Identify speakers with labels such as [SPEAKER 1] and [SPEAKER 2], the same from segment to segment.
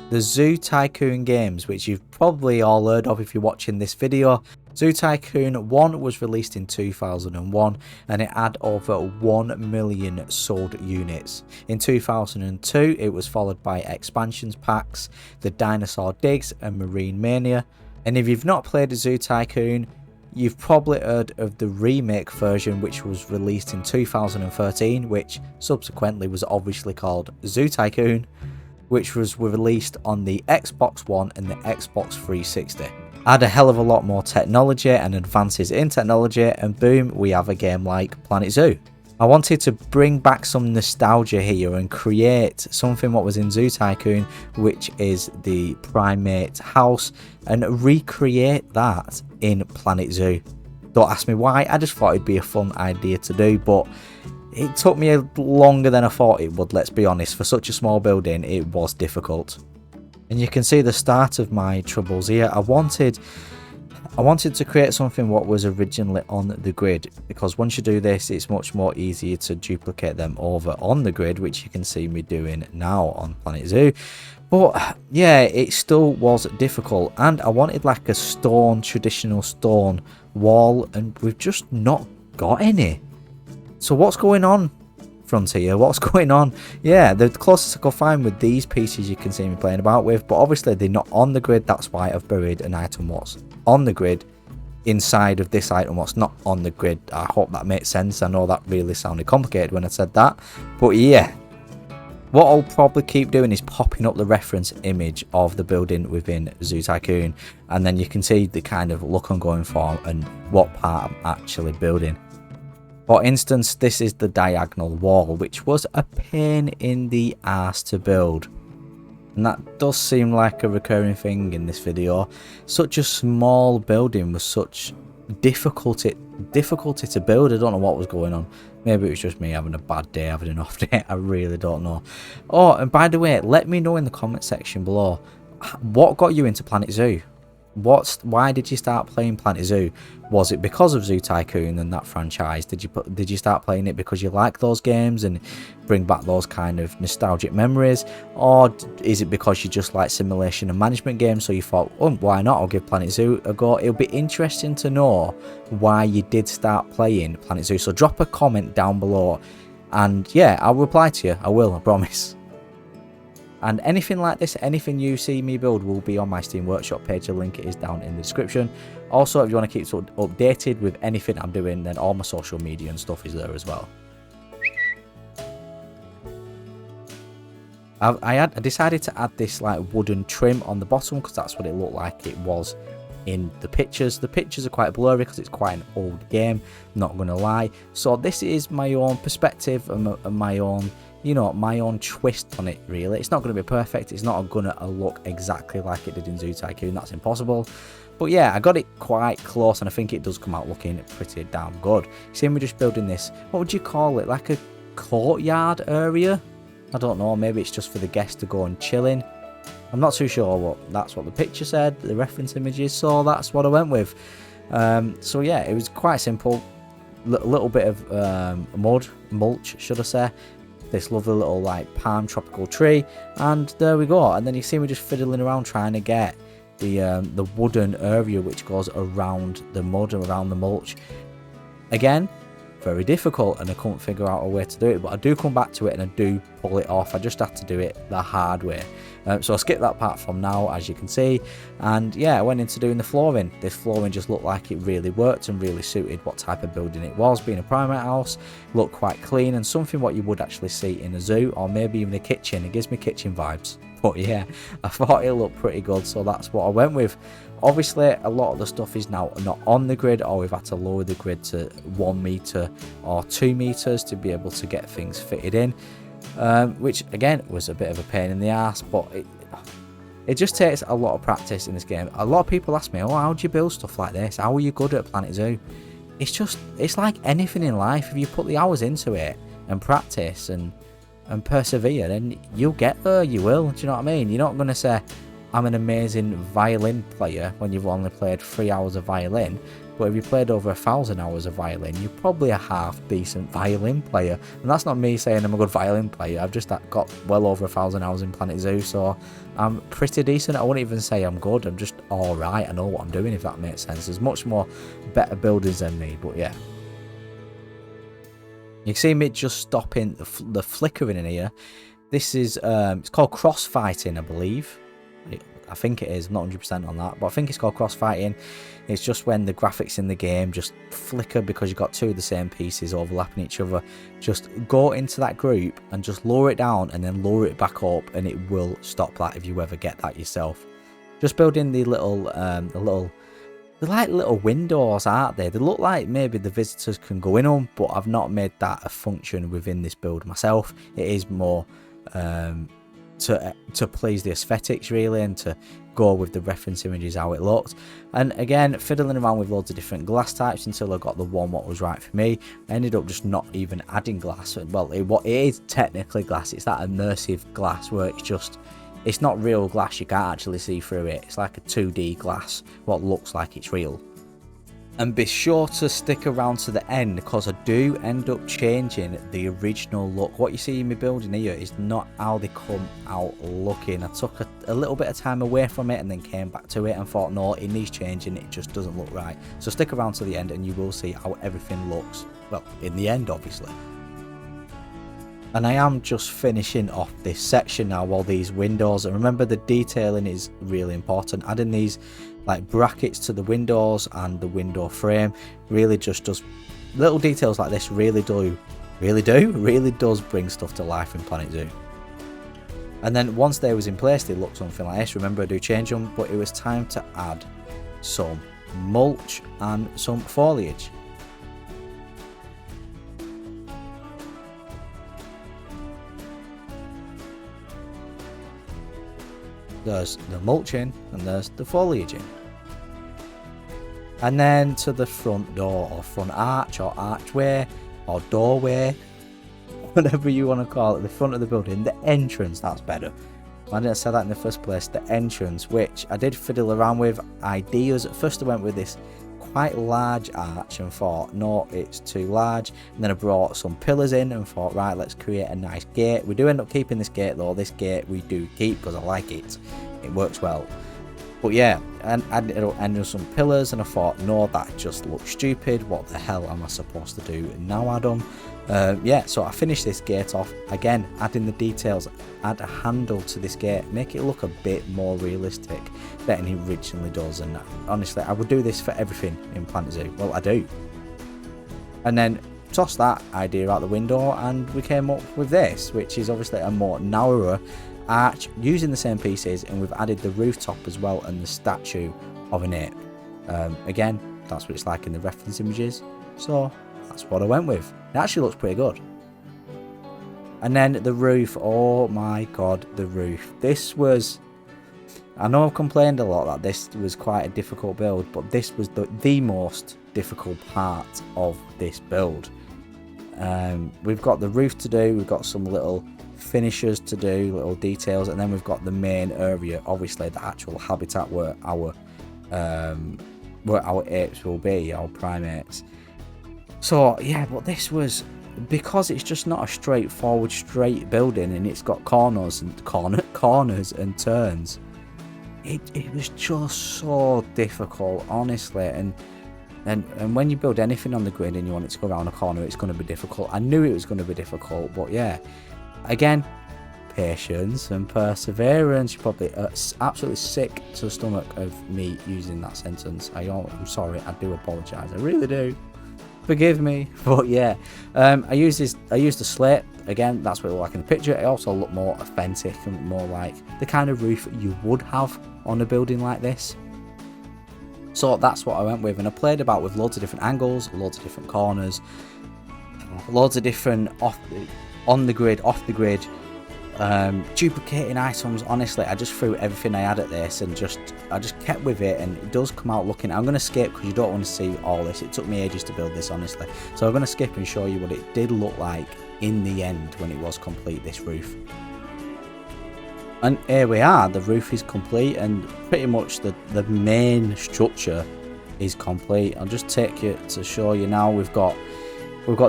[SPEAKER 1] the Zoo Tycoon games, which you've probably all heard of if you're watching this video. Zoo Tycoon 1 was released in 2001 and it had over 1 million sold units. In 2002 it was followed by expansions packs, the Dinosaur Digs and Marine Mania. And if you've not played Zoo Tycoon, you've probably heard of the remake version which was released in 2013, which subsequently was obviously called Zoo Tycoon, which was released on the Xbox One and the Xbox 360. Add a hell of a lot more technology and advances in technology and boom, we have a game like Planet Zoo. I wanted to bring back some nostalgia here and create something what was in Zoo Tycoon, which is the Primate house, and recreate that in Planet Zoo. Don't ask me why, I just thought it'd be a fun idea to do, but it took me longer than I thought it would, let's be honest. For such a small building, it was difficult. And you can see the start of my troubles here. I wanted to create something what was originally on the grid, because once you do this, it's much more easier to duplicate them over on the grid, which you can see me doing now on Planet Zoo. But yeah, it still was difficult, and I wanted like a traditional stone wall, and we've just not got any. So what's going on, Frontier? What's going on? Yeah, the closest I could find with these pieces you can see me playing about with, but obviously they're not on the grid. That's why I've buried an item what's on the grid inside of this item what's not on the grid. I hope that makes sense. I know that really sounded complicated when I said that, but yeah. What I'll probably keep doing is popping up the reference image of the building within Zoo Tycoon, and then you can see the kind of look I'm going for and what part I'm actually building. For instance, this is the diagonal wall, which was a pain in the arse to build. And that does seem like a recurring thing in this video. Such a small building with such difficulty to build. I don't know what was going on. Maybe it was just me having a bad day, having an off day. I really don't know. Oh, and by the way, let me know in the comment section below, what got you into Planet Zoo? Why did you start playing Planet Zoo? Was it because of Zoo Tycoon and that franchise? Did you start playing it because you like those games and bring back those kind of nostalgic memories, or is it because you just like simulation and management games, so you thought, oh, why not, I'll give Planet Zoo a go? It'll be interesting to know why you did start playing Planet Zoo, so drop a comment down below and yeah, I'll reply to you. I will, I promise. And anything like this, anything you see me build will be on my Steam Workshop page. The link is down in the description. Also, if you want to keep updated with anything I'm doing, then all my social media and stuff is there as well. I decided to add this like wooden trim on the bottom because that's what it looked like it was in the pictures. The pictures are quite blurry because it's quite an old game, not gonna lie. So this is my own perspective and my own, you know, my own twist on it. Really, it's not going to be perfect. It's not going to look exactly like it did in Zoo Tycoon. That's impossible. But yeah, I got it quite close, and I think it does come out looking pretty damn good. See, we're just building this. What would you call it? Like a courtyard area? I don't know. Maybe it's just for the guests to go and chill in. I'm not too sure. What that's what the picture said. The reference images. So that's what I went with. So yeah, it was quite simple. Little bit of mulch, should I say? This lovely little like palm tropical tree, and there we go. And then you see me just fiddling around trying to get the wooden area which goes around the mud and around the mulch. Again, very difficult, and I couldn't figure out a way to do it, but I do come back to it and I do pull it off. I just have to do it the hard way. So I'll skip that part from now, as you can see. And yeah, I went into doing the flooring. This flooring just looked like it really worked and really suited what type of building it was. Being a Primate house, looked quite clean and something what you would actually see in a zoo, or maybe even a kitchen. It gives me kitchen vibes. But yeah, I thought it looked pretty good, so that's what I went with. Obviously, a lot of the stuff is now not on the grid, or we've had to lower the grid to 1 meter or 2 meters to be able to get things fitted in, which again was a bit of a pain in the ass, but it just takes a lot of practice in this game. A lot of people ask me, oh, how do you build stuff like this? How are you good at Planet Zoo? It's like anything in life. If you put the hours into it and practice and persevere, then you'll get there. You will. Do you know what I mean? You're not going to say, I'm an amazing violin player when you've only played 3 hours of violin. But if you played over 1,000 hours of violin, you're probably a half decent violin player. And that's not me saying I'm a good violin player. I've just got well over 1,000 hours in Planet Zoo, so I'm pretty decent. I wouldn't even say I'm good. I'm just alright. I know what I'm doing, if that makes sense. There's much more better builders than me, but yeah. You can see me just stopping the flickering in here. This is, it's called crossfighting, I believe. I think it is, I'm not 100% on that, but I think it's called crossfighting. It's just when the graphics in the game just flicker because you've got two of the same pieces overlapping each other. Just go into that group and just lower it down and then lower it back up, and it will stop that if you ever get that yourself. Just building the they're like little windows, aren't they? They look like maybe the visitors can go in them, but I've not made that a function within this build myself. It is more to please the aesthetics really, and to go with the reference images how it looked. And again, fiddling around with loads of different glass types until I got the one what was right for me. I ended up just not even adding glass. Well, it is technically glass. It's that immersive glass where it's not real glass. You can't actually see through it. It's like a 2D glass, what looks like it's real. And be sure to stick around to the end, because I do end up changing the original look. What you see in my building here is not how they come out looking. I took a little bit of time away from it and then came back to it and thought, no, it needs changing. It just doesn't look right. So stick around to the end and you will see how everything looks. Well, in the end, obviously. And I am just finishing off this section now, while these windows, and remember the detailing is really important. Adding these like brackets to the windows and the window frame really just does little details like this really does bring stuff to life in Planet Zoo. And then once they was in place, they looked something like this. Remember, I do change them, but it was time to add some mulch and some foliage. There's the mulching and there's the foliaging. And then to the front door, or front arch, or archway, or doorway, whatever you want to call it, the front of the building, the entrance, that's better. I didn't say that in the first place, the entrance, which I did fiddle around with ideas. At first I went with this quite large arch and thought, no, it's too large. And then I brought some pillars in and thought, right, let's create a nice gate. We do end up keeping this gate though. This gate we do keep because I like it. It works well. But yeah, and I ended up some pillars, and I thought, no, that just looks stupid. What the hell am I supposed to do now, Adam? Yeah, so I finished this gate off. Again, adding the details, add a handle to this gate, make it look a bit more realistic than it originally does. And honestly, I would do this for everything in Planet Zoo. Well, I do. And then toss that idea out the window, and we came up with this, which is obviously a more narrower arch using the same pieces, and we've added the rooftop as well and the statue of an ape. Again, that's what it's like in the reference images, so that's what I went with. It actually looks pretty good. And then the roof, oh my god, the roof. This was, I know I've complained a lot that this was quite a difficult build, but this was the most difficult part of this build. We've got the roof to do, we've got some little finishes to do, little details, and then we've got the main area, obviously the actual habitat where our apes will be, our primates. So yeah, but this was, because it's just not a straightforward straight building, and it's got corners and corners and turns. It was just so difficult, honestly. And when you build anything on the grid and you want it to go around a corner, it's going to be difficult. I knew it was going to be difficult, but yeah, again, patience and perseverance. You're probably absolutely sick to the stomach of me using that sentence. I'm sorry, I do apologise, I really do. Forgive me. But yeah, I used the slate. Again, that's what it looked like in the picture. It also looked more authentic and more like the kind of roof you would have on a building like this. So that's what I went with, and I played about with loads of different angles, loads of different corners, loads of different on the grid, off the grid, duplicating items. Honestly, I just threw everything I had at this, and I just kept with it, and it does come out looking. I'm going to skip because you don't want to see all this. It took me ages to build this, honestly. So I'm going to skip and show you what it did look like in the end when it was complete, this roof. And here we are, the roof is complete, and pretty much the main structure is complete. I'll just take you to show you now. We've got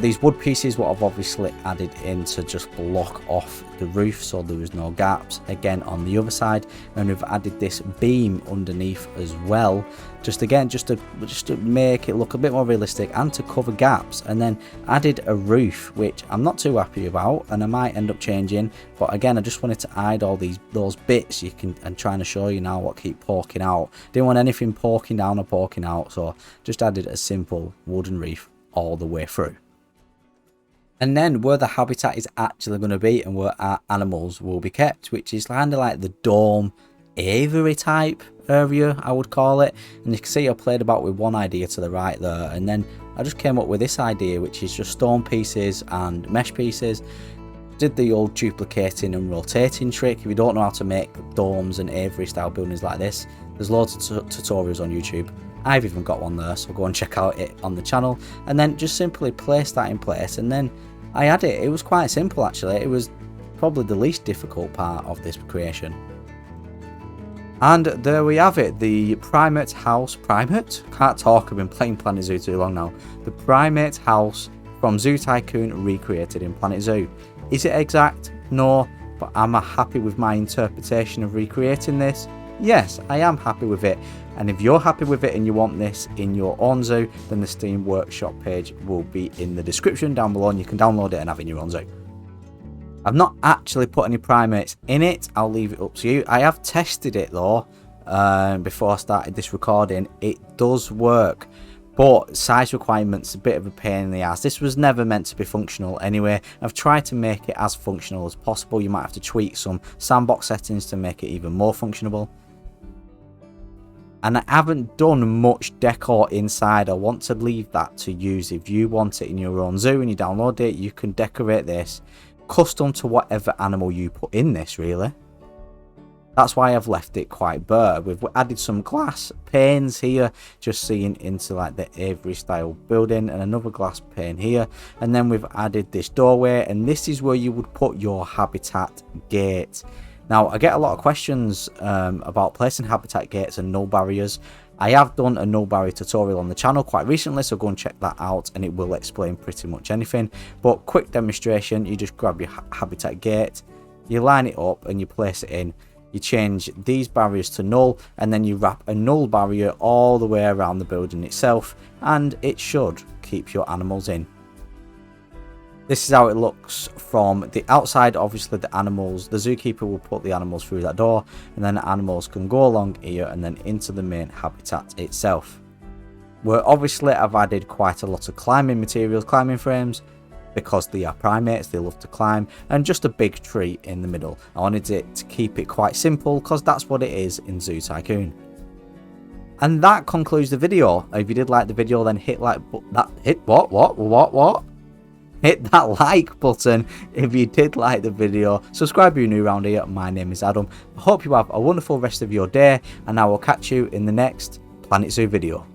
[SPEAKER 1] these wood pieces what I've obviously added in to just block off the roof so there was no gaps. Again on the other side, and we've added this beam underneath as well, just to make it look a bit more realistic and to cover gaps. And then added a roof, which I'm not too happy about and I might end up changing, but again I just wanted to hide all those bits and trying to show you now what keep poking out. Didn't want anything poking down or poking out, so just added a simple wooden roof all the way through. And then where the habitat is actually going to be and where our animals will be kept, which is kind of like the dome aviary type area, I would call it. And you can see I played about with one idea to the right there, and then I just came up with this idea, which is just stone pieces and mesh pieces. Did the old duplicating and rotating trick. If you don't know how to make domes and aviary style buildings like this, there's loads of tutorials on YouTube. I've even got one there, so go and check out it on the channel. And then just simply place that in place, and then I had it. It was quite simple actually. It was probably the least difficult part of this creation. And there we have it, the Primate house. Primate? Can't talk, I've been playing Planet Zoo too long now. The Primate house from Zoo Tycoon recreated in Planet Zoo. Is it exact? No, but am I happy with my interpretation of recreating this? Yes, I am happy with it. And if you're happy with it and you want this in your own zoo, then the Steam Workshop page will be in the description down below and you can download it and have it in your own zoo. I've not actually put any primates in it, I'll leave it up to you. I have tested it though, before I started this recording. It does work, but size requirements a bit of a pain in the ass. This was never meant to be functional anyway. I've tried to make it as functional as possible. You might have to tweak some sandbox settings to make it even more functional. And I haven't done much decor inside. I want to leave that to use. If you want it in your own zoo and you download it, you can decorate this custom to whatever animal you put in this, really. That's why I've left it quite bare. We've added some glass panes here, just seeing into like the aviary style building, and another glass pane here. And then we've added this doorway, and this is where you would put your habitat gate. Now, I get a lot of questions about placing habitat gates and null barriers. I have done a null barrier tutorial on the channel quite recently, so go and check that out and it will explain pretty much anything. But quick demonstration, you just grab your habitat gate, you line it up and you place it in. You change these barriers to null, and then you wrap a null barrier all the way around the building itself, and it should keep your animals in. This is how it looks from the outside. Obviously the zookeeper will put the animals through that door, and then the animals can go along here and then into the main habitat itself. Where obviously I've added quite a lot of climbing materials, climbing frames, because they are primates, they love to climb, and just a big tree in the middle. I wanted it to keep it quite simple because that's what it is in Zoo Tycoon. And that concludes the video. If you did like the video, then hit like hit that like button if you did like the video. Subscribe if you're new around here. My name is Adam. I hope you have a wonderful rest of your day, and I will catch you in the next Planet Zoo video.